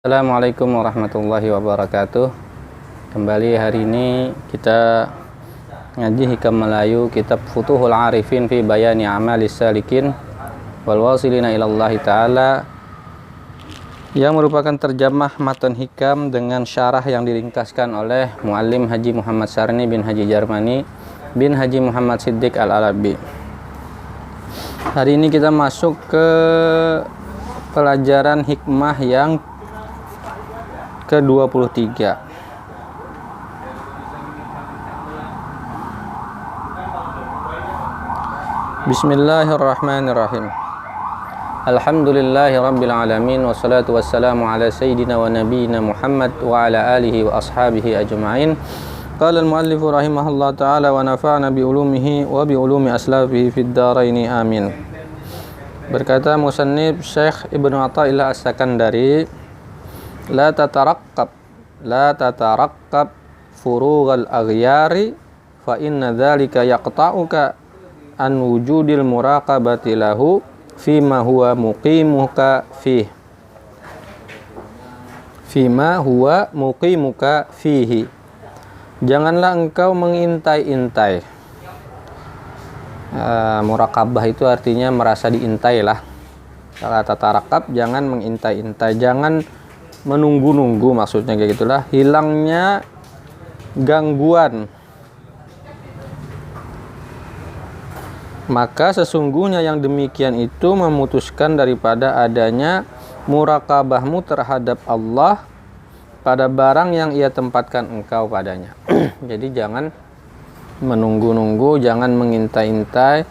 Assalamualaikum warahmatullahi wabarakatuh. Kembali hari ini kita ngaji Hikam Melayu kitab Futuhul Arifin fi Bayani Amalis Salikin wal Wasilina ilallahi ta'ala, yang merupakan terjemah matan hikam dengan syarah yang diringkaskan oleh Muallim Haji Muhammad Sarni bin Haji Jarmani bin Haji Muhammad Siddiq Al-Alabi. Hari ini kita masuk ke pelajaran hikmah yang ke-23. Bismillahirrahmanirrahim. Alhamdulillahi rabbil alamin, wassalatu wassalamu ala sayyidina wa nabiyyina Muhammad wa ala alihi wa ashabihi ajma'in. Qala al-muallifu rahimahullah ta'ala wa nafa'na bi ulumihi wa bi ulumi aslafihi fid dharaini amin. Berkata musannif Syekh Ibnu Athaillah As-Sakandari, La tataraqqab furughal aghyari fa inna dzalika yaqta'uka an wujudil muraqabati lahu fima huwa muqimuka fihi. Janganlah engkau mengintai-intai. Muraqabah itu artinya merasa diintai lah. La tataraqqab, jangan mengintai-intai, jangan menunggu-nunggu, maksudnya kayak gitulah, hilangnya gangguan. Maka sesungguhnya yang demikian itu memutuskan daripada adanya muraqabahmu terhadap Allah pada barang yang ia tempatkan engkau padanya. Jadi jangan menunggu-nunggu, jangan mengintai-intai.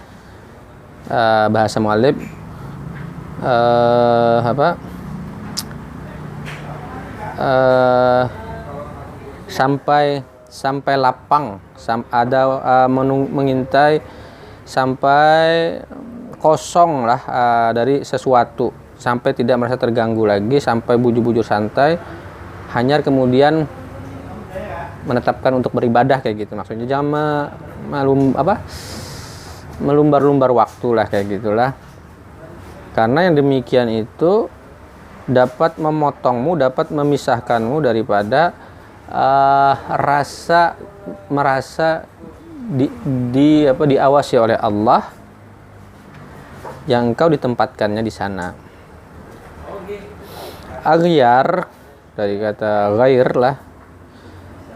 Bahasa mu'allif sampai lapang, mengintai sampai kosong lah dari sesuatu, sampai tidak merasa terganggu lagi, sampai bujur-bujur santai, hanya kemudian menetapkan untuk beribadah kayak gitu. Maksudnya jangan melumbar-lumbar waktu lah kayak gitulah. Karena yang demikian itu dapat memotongmu, dapat memisahkanmu daripada merasa diawasi oleh Allah yang engkau ditempatkannya di sana. Aghyar dari kata ghair lah,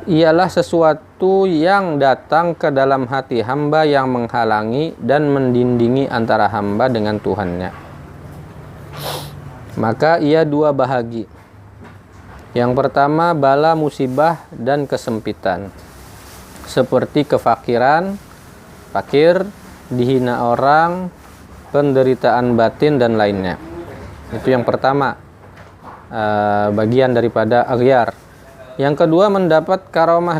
ialah sesuatu yang datang ke dalam hati hamba yang menghalangi dan mendindingi antara hamba dengan Tuhannya. Maka ia dua bahagi. Yang pertama bala musibah dan kesempitan, seperti kefakiran, fakir, dihina orang, penderitaan batin dan lainnya. Itu yang pertama, bagian daripada aghyar. Yang kedua mendapat karomah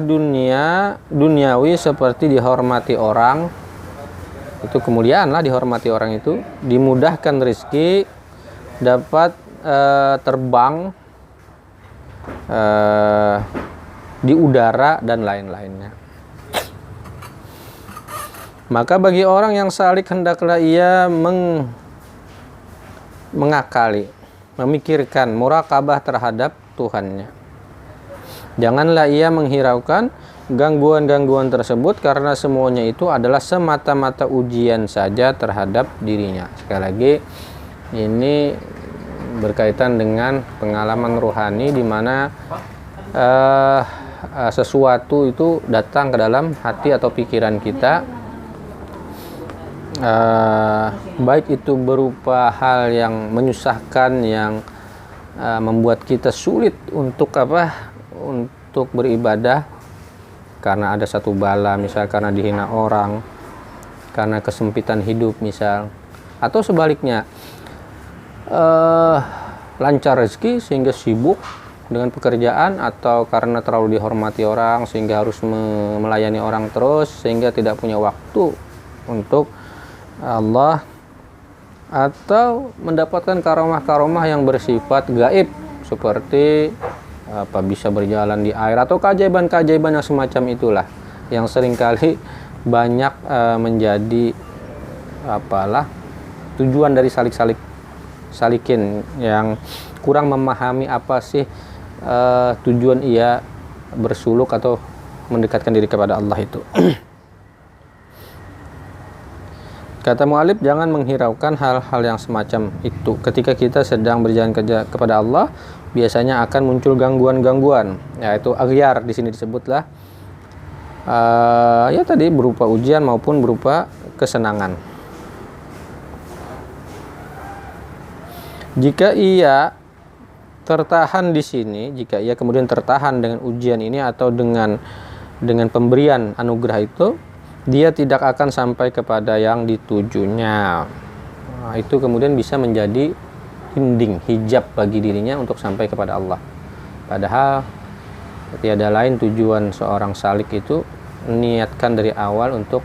duniawi seperti dihormati orang. Itu kemuliaan lah, dihormati orang itu, dimudahkan rezeki, dapat terbang di udara dan lain-lainnya. Maka bagi orang yang salik hendaklah ia mengakali, memikirkan muraqabah terhadap Tuhannya. Janganlah ia menghiraukan gangguan-gangguan tersebut, karena semuanya itu adalah semata-mata ujian saja terhadap dirinya. Sekali lagi, ini berkaitan dengan pengalaman ruhani, di mana sesuatu itu datang ke dalam hati atau pikiran kita, baik itu berupa hal yang menyusahkan, yang membuat kita sulit untuk beribadah, karena ada satu bala, misal karena dihina orang, karena kesempitan hidup misal, atau sebaliknya lancar rezeki sehingga sibuk dengan pekerjaan, atau karena terlalu dihormati orang sehingga harus melayani orang terus sehingga tidak punya waktu untuk Allah, atau mendapatkan karomah-karomah yang bersifat gaib seperti bisa berjalan di air, atau keajaiban-keajaiban yang semacam itulah, yang seringkali banyak menjadi tujuan dari salikin yang kurang memahami apa sih tujuan ia bersuluk atau mendekatkan diri kepada Allah itu. Kata mu'alif, jangan menghiraukan hal-hal yang semacam itu. Ketika kita sedang berjalan kepada Allah, biasanya akan muncul gangguan-gangguan, yaitu aghyar di sini disebutlah ya tadi berupa ujian maupun berupa kesenangan. Jika ia tertahan di sini, jika ia kemudian tertahan dengan ujian ini atau dengan pemberian anugerah itu, dia tidak akan sampai kepada yang ditujunya. Nah, itu kemudian bisa menjadi dinding, hijab bagi dirinya untuk sampai kepada Allah. Padahal tiada lain tujuan seorang salik itu niatkan dari awal untuk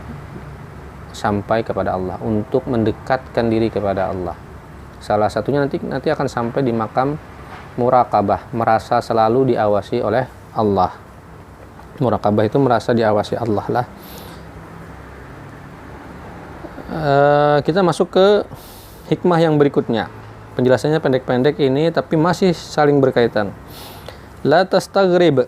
sampai kepada Allah, untuk mendekatkan diri kepada Allah. Salah satunya nanti akan sampai di makam muraqabah, merasa selalu diawasi oleh Allah. Muraqabah itu merasa diawasi Allah lah. Kita masuk ke hikmah yang berikutnya. Penjelasannya pendek-pendek ini tapi masih saling berkaitan. La tastaghrib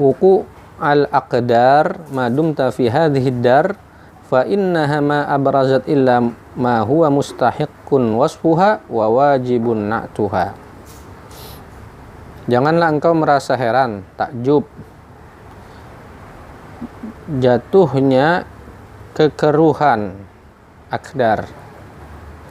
wuqu al-aqdar ma dumta fi hadhihi dar fa innaha ma abrazat illa ma huwa mustahiqqun wasfuha wa wajibun na'tuha. Janganlah engkau merasa heran, takjub jatuhnya kekeruhan akdar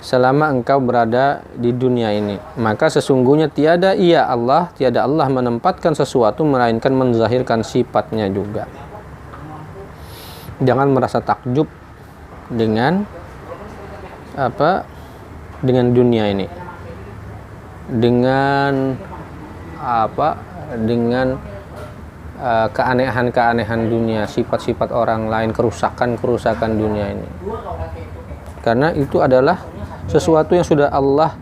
selama engkau berada di dunia ini. Maka sesungguhnya tiada Allah menempatkan sesuatu melainkan menzahirkan sifatnya juga. Jangan merasa takjub dengan dengan dunia ini, dengan keanehan-keanehan dunia, sifat-sifat orang lain, kerusakan dunia ini. Karena itu adalah sesuatu yang sudah Allah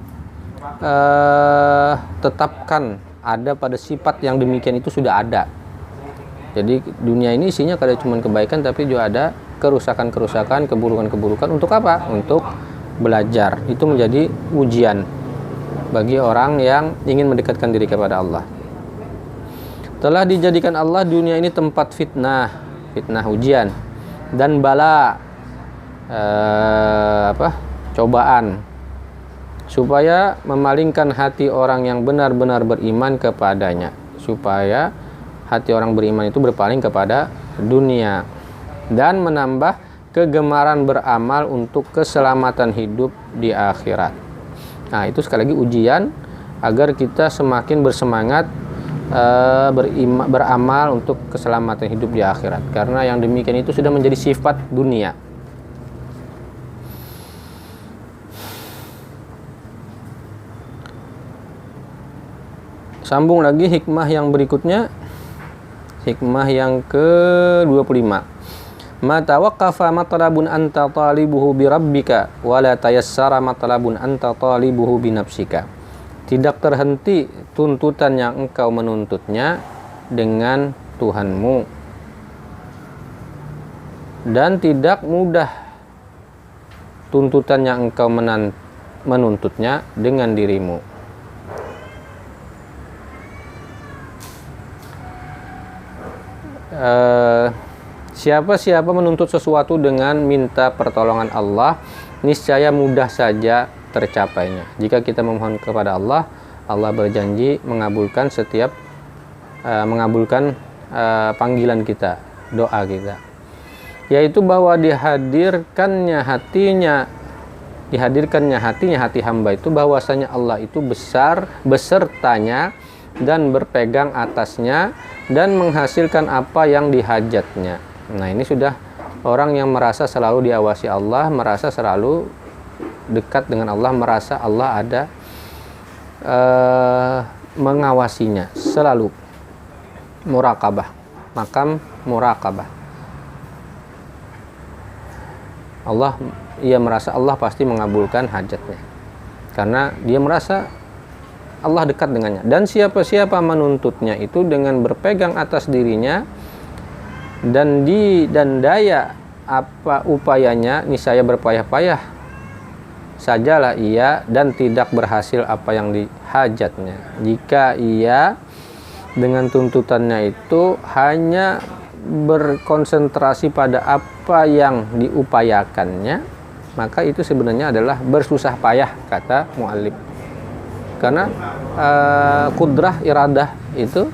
tetapkan ada pada sifat yang demikian, itu sudah ada. Jadi dunia ini isinya kada cuma kebaikan tapi juga ada kerusakan-kerusakan, keburukan-keburukan. Untuk apa? Untuk belajar. Itu menjadi ujian bagi orang yang ingin mendekatkan diri kepada Allah. Telah dijadikan Allah dunia ini tempat fitnah ujian dan bala cobaan, supaya memalingkan hati orang yang benar-benar beriman kepadanya, supaya hati orang beriman itu berpaling kepada dunia dan menambah kegemaran beramal untuk keselamatan hidup di akhirat. Nah, itu sekali lagi ujian agar kita semakin bersemangat beramal untuk keselamatan hidup di akhirat, karena yang demikian itu sudah menjadi sifat dunia. Sambung lagi hikmah yang berikutnya, hikmah yang ke-25. Ma tawaqqafa matlabun anta talibuhu bi rabbika wa la tayassara matlabun anta talibuhu bi nafsika. Tidak terhenti tuntutan yang engkau menuntutnya dengan Tuhanmu, dan tidak mudah tuntutan yang engkau menuntutnya dengan dirimu. Siapa menuntut sesuatu dengan minta pertolongan Allah, niscaya mudah saja tercapainya. Jika kita memohon kepada Allah, Allah berjanji mengabulkan panggilan kita, doa kita, yaitu bahwa dihadirkannya hati hamba itu, bahwasanya Allah itu besar besertanya dan berpegang atasnya dan menghasilkan apa yang dihajatnya. Nah, ini sudah orang yang merasa selalu diawasi Allah, merasa selalu dekat dengan Allah, merasa Allah ada mengawasinya selalu. Muraqabah, makam muraqabah. Ia merasa Allah pasti mengabulkan hajatnya, karena dia merasa Allah dekat dengannya. Dan siapa menuntutnya itu dengan berpegang atas dirinya dan daya apa upayanya, niscaya berpayah-payah sajalah ia dan tidak berhasil apa yang dihajatnya. Jika ia dengan tuntutannya itu hanya berkonsentrasi pada apa yang diupayakannya, maka itu sebenarnya adalah bersusah payah, kata muallif. Karena kudrah iradah itu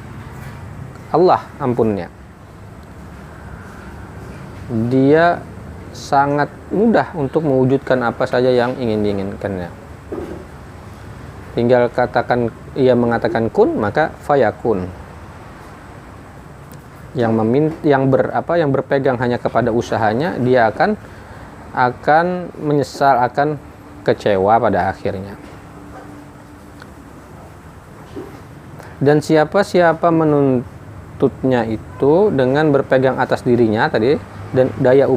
Allah ampunnya. Dia sangat mudah untuk mewujudkan apa saja yang ingin diinginkannya. Tinggal katakan, ia mengatakan kun, maka fayakun. Yang berpegang hanya kepada usahanya, dia akan menyesal, akan kecewa pada akhirnya. Dan siapa menuntutnya itu dengan berpegang atas dirinya tadi dan daya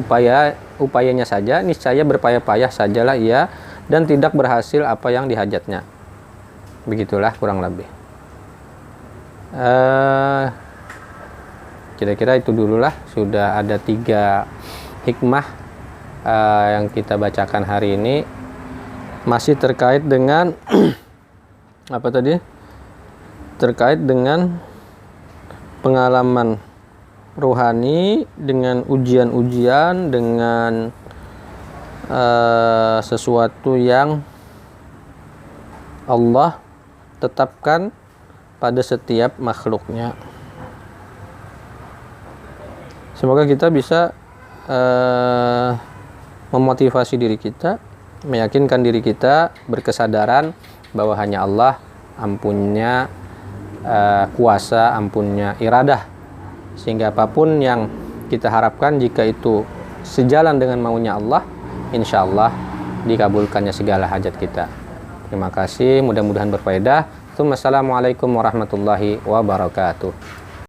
upayanya saja, niscaya berpayah-payah sajalah ia dan tidak berhasil apa yang dihajatnya. Begitulah kurang lebih. Kira-kira itu dululah. Sudah ada 3 hikmah yang kita bacakan hari ini, masih terkait dengan apa tadi? Terkait dengan pengalaman rohani, dengan ujian-ujian, dengan sesuatu yang Allah tetapkan pada setiap makhluknya. Semoga kita bisa memotivasi diri kita, meyakinkan diri kita, berkesadaran bahwa hanya Allah ampunnya kuasa, ampunnya iradah, sehingga apapun yang kita harapkan, jika itu sejalan dengan maunya Allah, insya Allah dikabulkannya segala hajat kita. Terima kasih, mudah-mudahan berfaedah. Assalamualaikum warahmatullahi wabarakatuh.